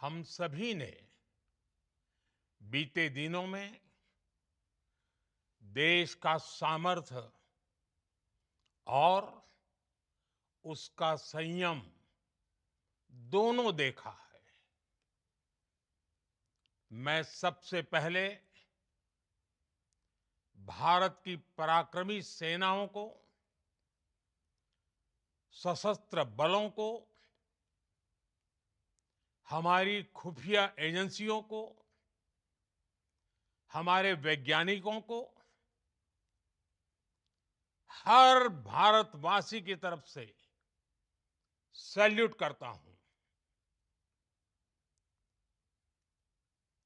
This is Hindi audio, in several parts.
हम सभी ने बीते दिनों में देश का सामर्थ्य और उसका संयम दोनों देखा है। मैं सबसे पहले भारत की पराक्रमी सेनाओं को, सशस्त्र बलों को, हमारी खुफिया एजेंसियों को, हमारे वैज्ञानिकों को, हर भारतवासी की तरफ से सैल्यूट करता हूं।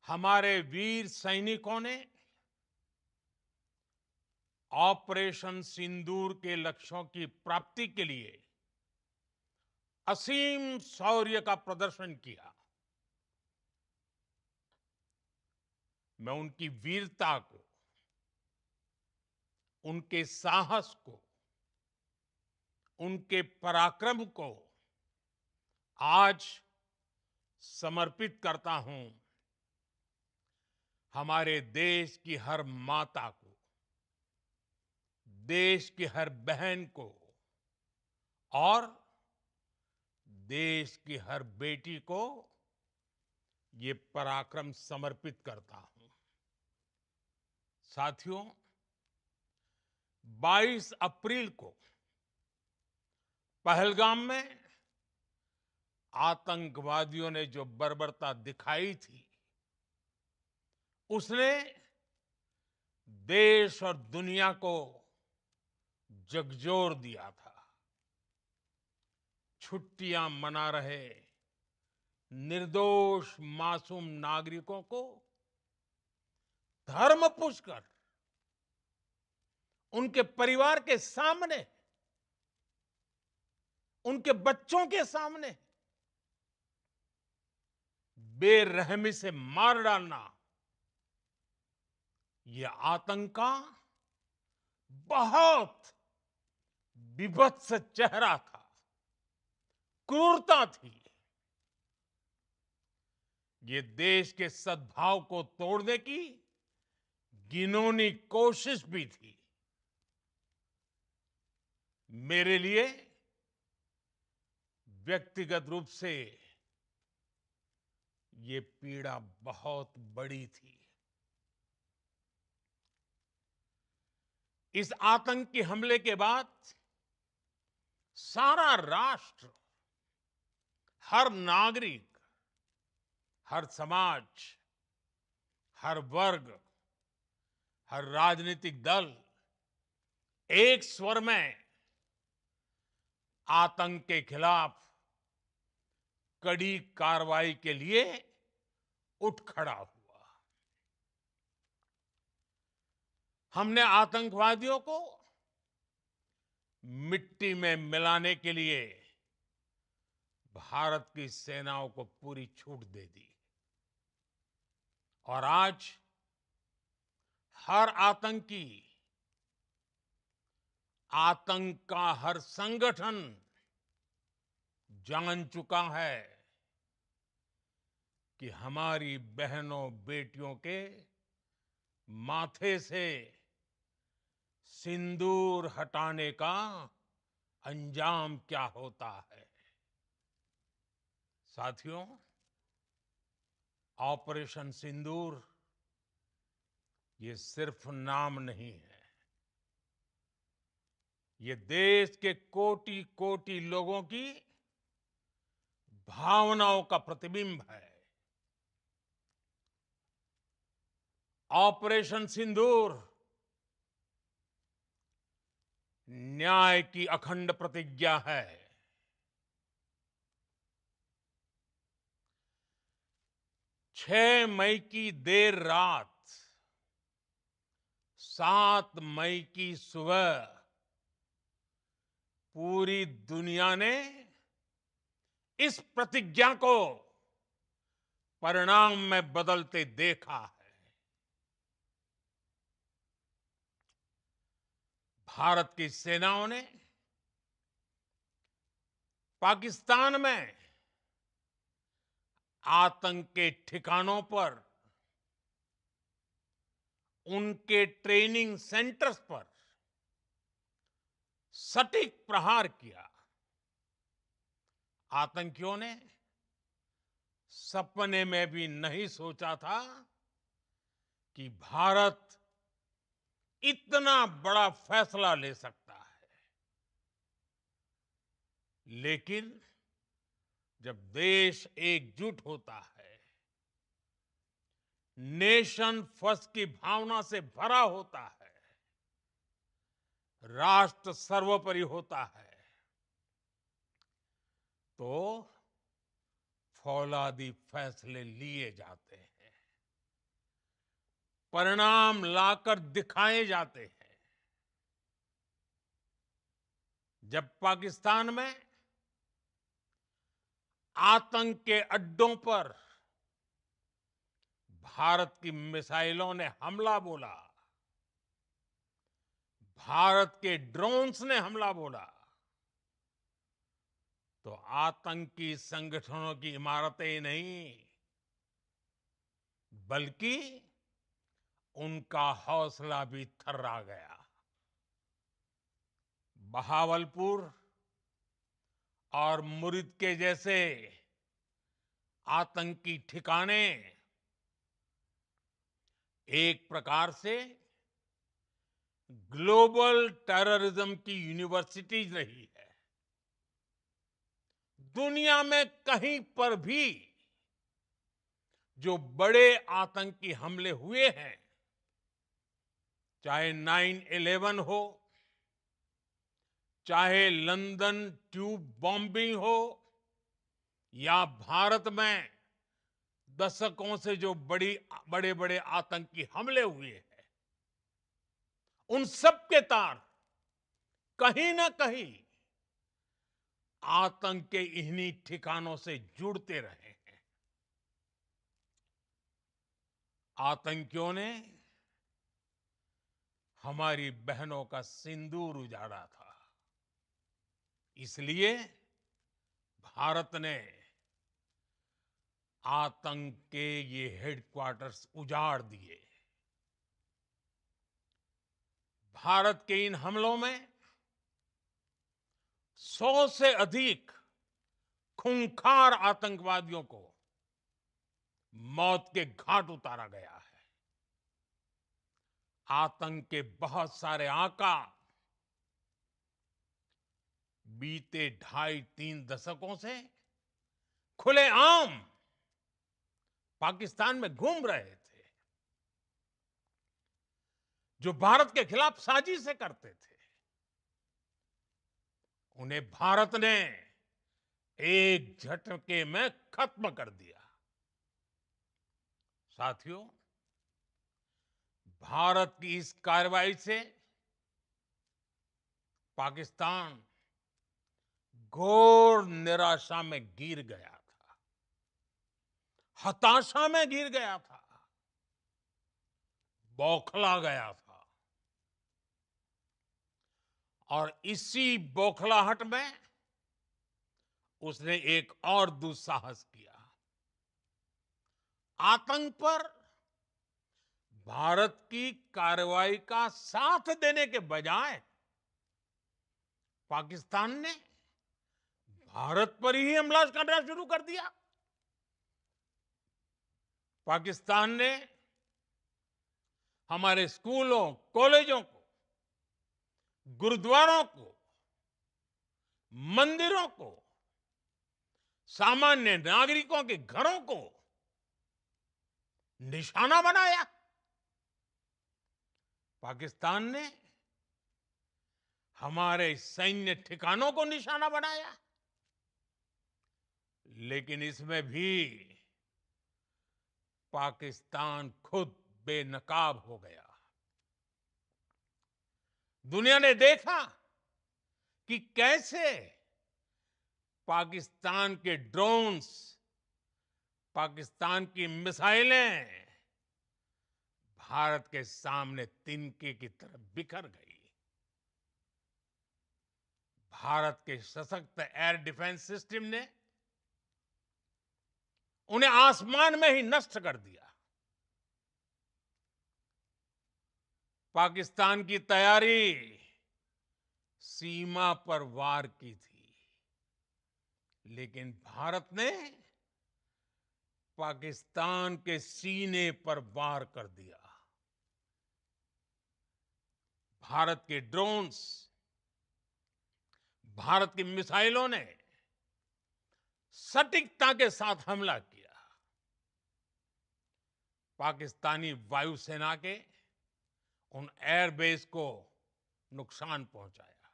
हमारे वीर सैनिकों ने ऑपरेशन सिंदूर के लक्ष्यों की प्राप्ति के लिए असीम शौर्य का प्रदर्शन किया। मैं उनकी वीरता को, उनके साहस को, उनके पराक्रम को आज समर्पित करता हूं हमारे देश की हर माता को, देश की हर बहन को और देश की हर बेटी को ये पराक्रम समर्पित करता हूं। साथियों, 22 अप्रैल को पहलगाम में आतंकवादियों ने जो बर्बरता दिखाई थी, उसने देश और दुनिया को झकझोर दिया था। छुट्टियां मना रहे निर्दोष मासूम नागरिकों को धर्म पूछकर उनके परिवार के सामने, उनके बच्चों के सामने बेरहमी से मार डालना, यह आतंक का बहुत विभत्स चेहरा था, क्रूरता थी। ये देश के सद्भाव को तोड़ने की घिनौनी कोशिश भी थी। मेरे लिए व्यक्तिगत रूप से ये पीड़ा बहुत बड़ी थी। इस आतंकी हमले के बाद सारा राष्ट्र, हर नागरिक, हर समाज, हर वर्ग, हर राजनीतिक दल एक स्वर में आतंक के खिलाफ कड़ी कार्रवाई के लिए उठ खड़ा हुआ। हमने आतंकवादियों को मिट्टी में मिलाने के लिए भारत की सेनाओं को पूरी छूट दे दी और आज हर आतंकी, आतंक का हर संगठन जान चुका है कि हमारी बहनों बेटियों के माथे से सिंदूर हटाने का अंजाम क्या होता है। साथियों, ऑपरेशन सिंदूर ये सिर्फ नाम नहीं है, ये देश के कोटि कोटि लोगों की भावनाओं का प्रतिबिंब है। ऑपरेशन सिंदूर न्याय की अखंड प्रतिज्ञा है। 6 मई की देर रात, 7 मई की सुबह पूरी दुनिया ने इस प्रतिज्ञा को परिणाम में बदलते देखा है। भारत की सेनाओं ने पाकिस्तान में आतंक के ठिकानों पर, उनके ट्रेनिंग सेंटर्स पर सटीक प्रहार किया। आतंकियों ने सपने में भी नहीं सोचा था कि भारत इतना बड़ा फैसला ले सकता है। लेकिन जब देश एकजुट होता है, नेशन फर्स्ट की भावना से भरा होता है, राष्ट्र सर्वोपरि होता है, तो फौलादी फैसले लिए जाते हैं, परिणाम लाकर दिखाए जाते हैं। जब पाकिस्तान में आतंक के अड्डों पर भारत की मिसाइलों ने हमला बोला, भारत के ड्रोन्स ने हमला बोला, तो आतंकी संगठनों की इमारतें ही नहीं, बल्कि उनका हौसला भी थर्रा गया। बहावलपुर और मुरिद के जैसे आतंकी ठिकाने एक प्रकार से ग्लोबल टेररिज्म की यूनिवर्सिटीज रही है। दुनिया में कहीं पर भी जो बड़े आतंकी हमले हुए हैं, चाहे 9/11 हो, चाहे लंदन ट्यूब बॉम्बिंग हो, या भारत में दशकों से जो बड़े बड़े आतंकी हमले हुए हैं, उन सब के तार कहीं ना कहीं आतंक के इन्हीं ठिकानों से जुड़ते रहे हैं। आतंकियों ने हमारी बहनों का सिंदूर उजाड़ा था, इसलिए भारत ने आतंक के ये हेडक्वार्टर्स उजाड़ दिए। भारत के इन हमलों में 100 से अधिक खूंखार आतंकवादियों को मौत के घाट उतारा गया है। आतंक के बहुत सारे आका बीते 2.5-3 दशकों से खुलेआम पाकिस्तान में घूम रहे थे, जो भारत के खिलाफ साजिशें करते थे। उन्हें भारत ने एक झटके में खत्म कर दिया। साथियों, भारत की इस कार्रवाई से पाकिस्तान घोर निराशा में गिर गया था, हताशा में गिर गया था, बौखला गया था। और इसी बौखलाहट में उसने एक और दुस्साहस किया। आतंक पर भारत की कार्रवाई का साथ देने के बजाय पाकिस्तान ने भारत पर ही हमला करना शुरू कर दिया। पाकिस्तान ने हमारे स्कूलों, कॉलेजों को, गुरुद्वारों को, मंदिरों को, सामान्य नागरिकों के घरों को निशाना बनाया। पाकिस्तान ने हमारे सैन्य ठिकानों को निशाना बनाया। लेकिन इसमें भी पाकिस्तान खुद बेनकाब हो गया। दुनिया ने देखा कि कैसे पाकिस्तान के ड्रोन्स, पाकिस्तान की मिसाइलें भारत के सामने तिनके की तरह बिखर गई। भारत के सशक्त एयर डिफेंस सिस्टम ने उन्हें आसमान में ही नष्ट कर दिया। पाकिस्तान की तैयारी सीमा पर वार की थी, लेकिन भारत ने पाकिस्तान के सीने पर वार कर दिया। भारत के ड्रोन्स, भारत की मिसाइलों ने सटीकता के साथ हमला किया। पाकिस्तानी वायुसेना के उन एयरबेस को नुकसान पहुंचाया,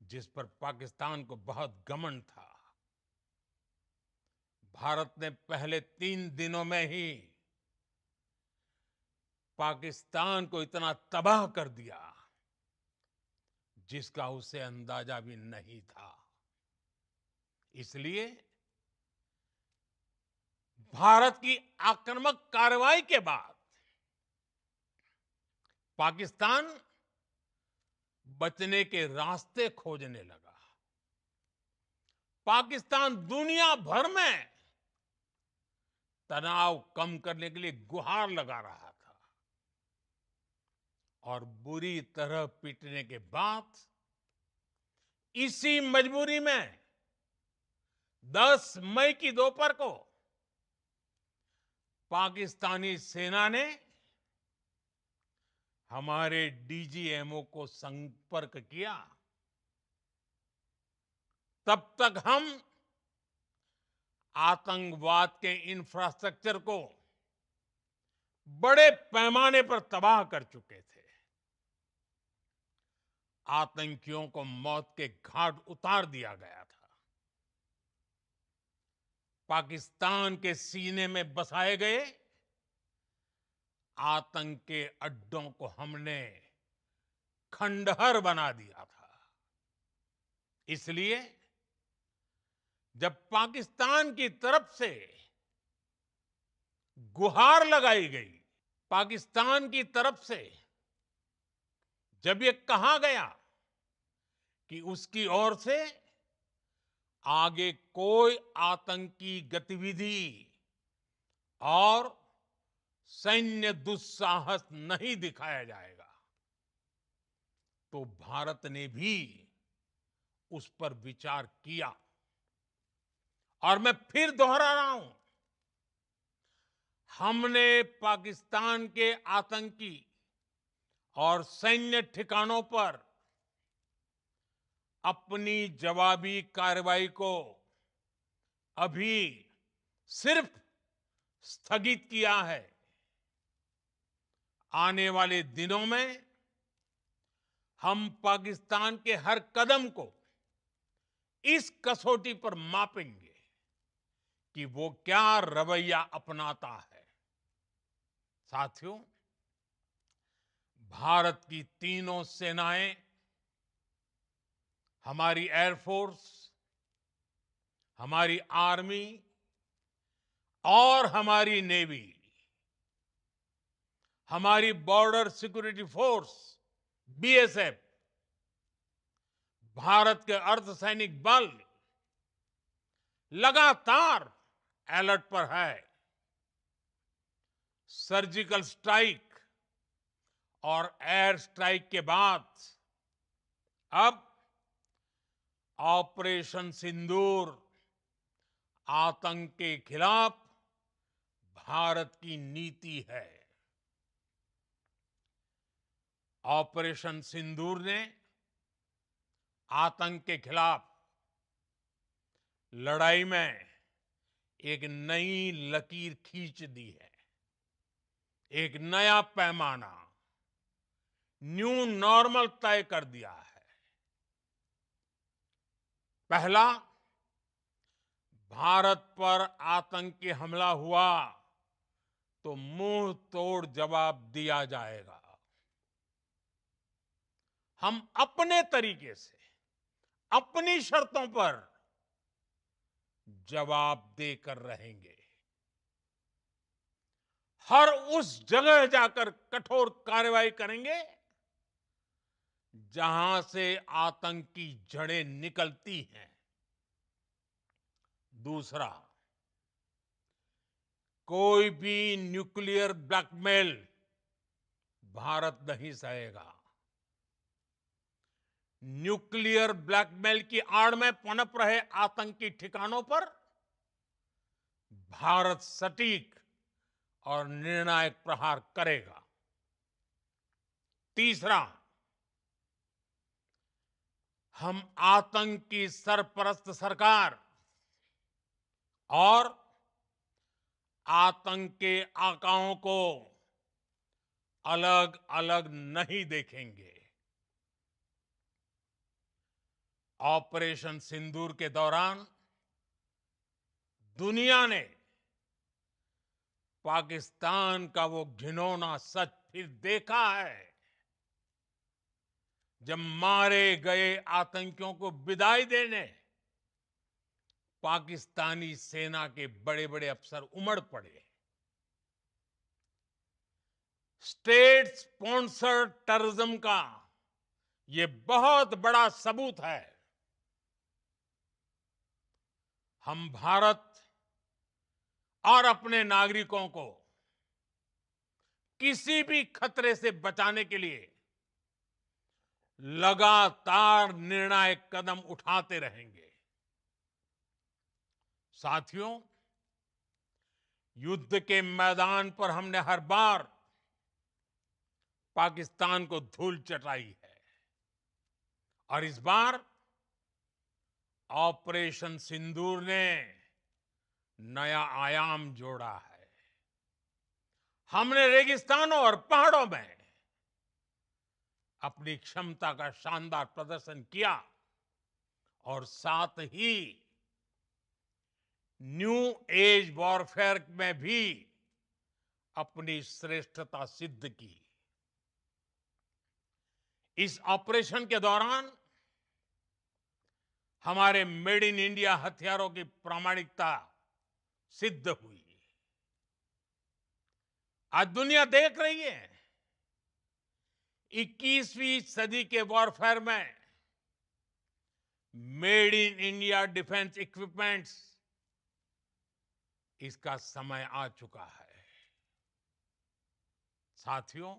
जिस पर पाकिस्तान को बहुत घमंड था। भारत ने पहले 3 दिनों में ही पाकिस्तान को इतना तबाह कर दिया, जिसका उसे अंदाजा भी नहीं था। इसलिए भारत की आक्रामक कार्रवाई के बाद पाकिस्तान बचने के रास्ते खोजने लगा। पाकिस्तान दुनिया भर में तनाव कम करने के लिए गुहार लगा रहा था, और बुरी तरह पीटने के बाद इसी मजबूरी में 10 मई की दोपहर को पाकिस्तानी सेना ने हमारे डीजीएमओ को संपर्क किया। तब तक हम आतंकवाद के इंफ्रास्ट्रक्चर को बड़े पैमाने पर तबाह कर चुके थे। आतंकियों को मौत के घाट उतार दिया गया था। पाकिस्तान के सीने में बसाए गए आतंक के अड्डों को हमने खंडहर बना दिया था। इसलिए जब पाकिस्तान की तरफ से गुहार लगाई गई, पाकिस्तान की तरफ से जब ये कहा गया कि उसकी ओर से आगे कोई आतंकी गतिविधि और सैन्य दुस्साहस नहीं दिखाया जाएगा, तो भारत ने भी उस पर विचार किया। और मैं फिर दोहरा रहा हूं, हमने पाकिस्तान के आतंकी और सैन्य ठिकानों पर अपनी जवाबी कार्रवाई को अभी सिर्फ स्थगित किया है। आने वाले दिनों में हम पाकिस्तान के हर कदम को इस कसौटी पर मापेंगे कि वो क्या रवैया अपनाता है। साथियों, भारत की तीनों सेनाएं, हमारी एयरफोर्स, हमारी आर्मी और हमारी नेवी, हमारी border security force BSF, Bharat के अर्धसैनिक बल लगातार अलर्ट पर है। सर्जिकल स्ट्राइक और एयर स्ट्राइक के बाद अब ऑपरेशन सिंदूर आतंक के खिलाफ भारत की नीति है। ऑपरेशन सिंदूर ने आतंक के खिलाफ लड़ाई में एक नई लकीर खींच दी है, एक नया पैमाना, न्यू नॉर्मल तय कर दिया है। पहला, भारत पर आतंकी हमला हुआ तो मुंह तोड़ जवाब दिया जाएगा। हम अपने तरीके से, अपनी शर्तों पर जवाब देकर रहेंगे। हर उस जगह जाकर कठोर कार्रवाई करेंगे जहां से आतंक की जड़ें निकलती हैं। दूसरा, कोई भी न्यूक्लियर ब्लैकमेल भारत नहीं सहेगा। न्यूक्लियर ब्लैकमेल की आड़ में पनप रहे आतंकी ठिकानों पर भारत सटीक और निर्णायक प्रहार करेगा। तीसरा, हम आतंक की सरपरस्त सरकार और आतंक के आकाओं को अलग अलग नहीं देखेंगे। ऑपरेशन सिंदूर के दौरान दुनिया ने पाकिस्तान का वो घिनौना सच फिर देखा है, जब मारे गए आतंकियों को विदाई देने पाकिस्तानी सेना के बड़े बड़े अफसर उमड़ पड़े। स्टेट स्पॉन्सर्ड टेररिज्म का ये बहुत बड़ा सबूत है। हम भारत और अपने नागरिकों को किसी भी खतरे से बचाने के लिए लगातार निर्णायक कदम उठाते रहेंगे। साथियों, युद्ध के मैदान पर हमने हर बार पाकिस्तान को धूल चटाई है और इस बार ऑपरेशन सिंदूर ने नया आयाम जोड़ा है। हमने रेगिस्तानों और पहाड़ों में अपनी क्षमता का शानदार प्रदर्शन किया और साथ ही न्यू एज वॉरफेयर में भी अपनी श्रेष्ठता सिद्ध की। इस ऑपरेशन के दौरान हमारे मेड इन इंडिया हथियारों की प्रामाणिकता सिद्ध हुई। आज दुनिया देख रही है 21वीं सदी के वॉरफेयर में made in India defence equipments, इसका समय आ चुका है। साथियों,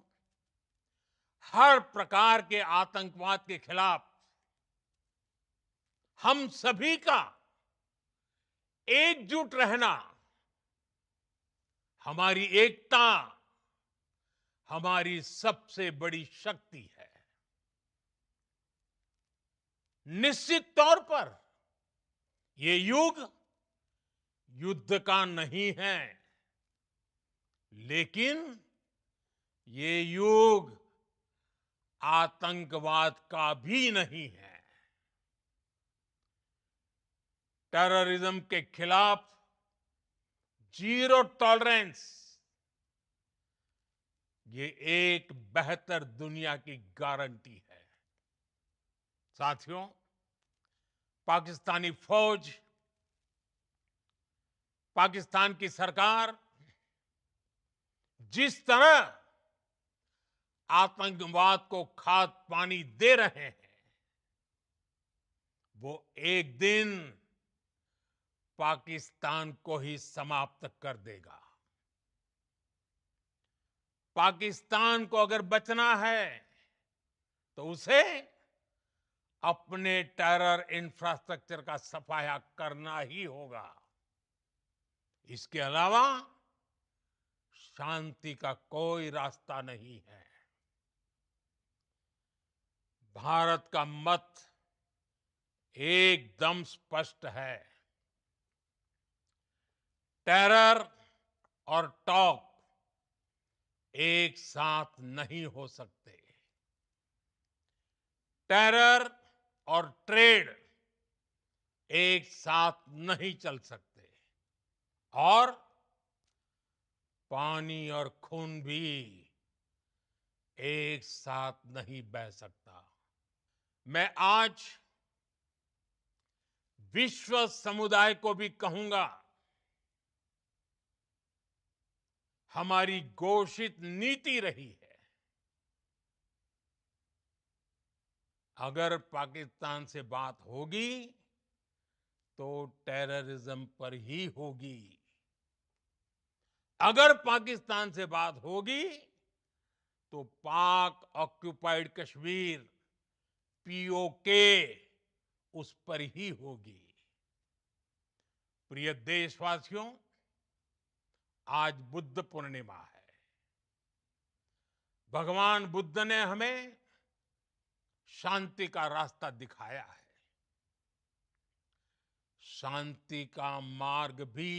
हर प्रकार के आतंकवाद के खिलाफ हम सभी का एकजुट रहना, हमारी एकता हमारी सबसे बड़ी शक्ति है। निश्चित तौर पर ये युग युद्ध का नहीं है, लेकिन ये युग आतंकवाद का भी नहीं है। टेररिज्म के खिलाफ जीरो टॉलरेंस, ये एक बेहतर दुनिया की गारंटी है। साथियों, पाकिस्तानी फौज, पाकिस्तान की सरकार जिस तरह आतंकवाद को खाद पानी दे रहे हैं, वो एक दिन पाकिस्तान को ही समाप्त कर देगा। पाकिस्तान को अगर बचना है तो उसे अपने टेरर इंफ्रास्ट्रक्चर का सफाया करना ही होगा। इसके अलावा शांति का कोई रास्ता नहीं है। भारत का मत एकदम स्पष्ट है। टेरर और टॉक एक साथ नहीं हो सकते। टेरर और ट्रेड एक साथ नहीं चल सकते और पानी और खून भी एक साथ नहीं बह सकता। मैं आज विश्व समुदाय को भी कहूंगा, हमारी घोषित नीति रही है, अगर पाकिस्तान से बात होगी तो टेररिज्म पर ही होगी। अगर पाकिस्तान से बात होगी तो पाक ऑक्युपाइड कश्मीर पीओके उस पर ही होगी। प्रिय देशवासियों, आज बुद्ध पूर्णिमा है। भगवान बुद्ध ने हमें शांति का रास्ता दिखाया है। शांति का मार्ग भी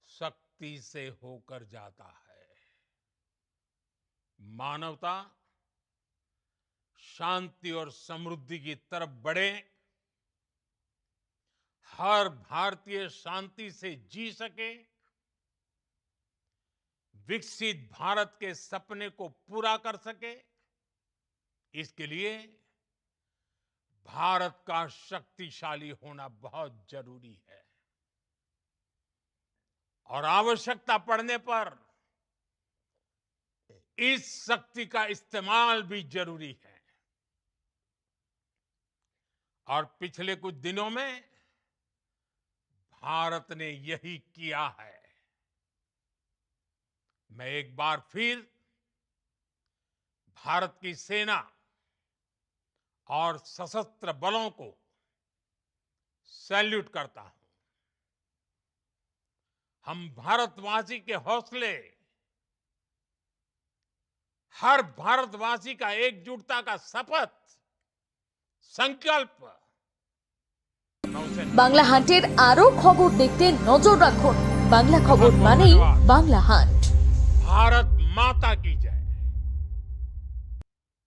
शक्ति से होकर जाता है। मानवता शांति और समृद्धि की तरफ बढ़े, हर भारतीय शांति से जी सके, विकसित भारत के सपने को पूरा कर सके, इसके लिए भारत का शक्तिशाली होना बहुत जरूरी है। और आवश्यकता पड़ने पर इस शक्ति का इस्तेमाल भी जरूरी है। और पिछले कुछ दिनों में भारत ने यही किया है। मैं एक बार फिर भारत की सेना और सशस्त्र बलों को सैल्यूट करता हूं। हम भारतवासी के हौसले, हर भारतवासी का एकजुटता का शपथ, संकल्प। বাংলা হান্টের আরো খবর দেখতে নজর রাখুন। বাংলা খবর মানেই বাংলা হান্ট। भारत माता की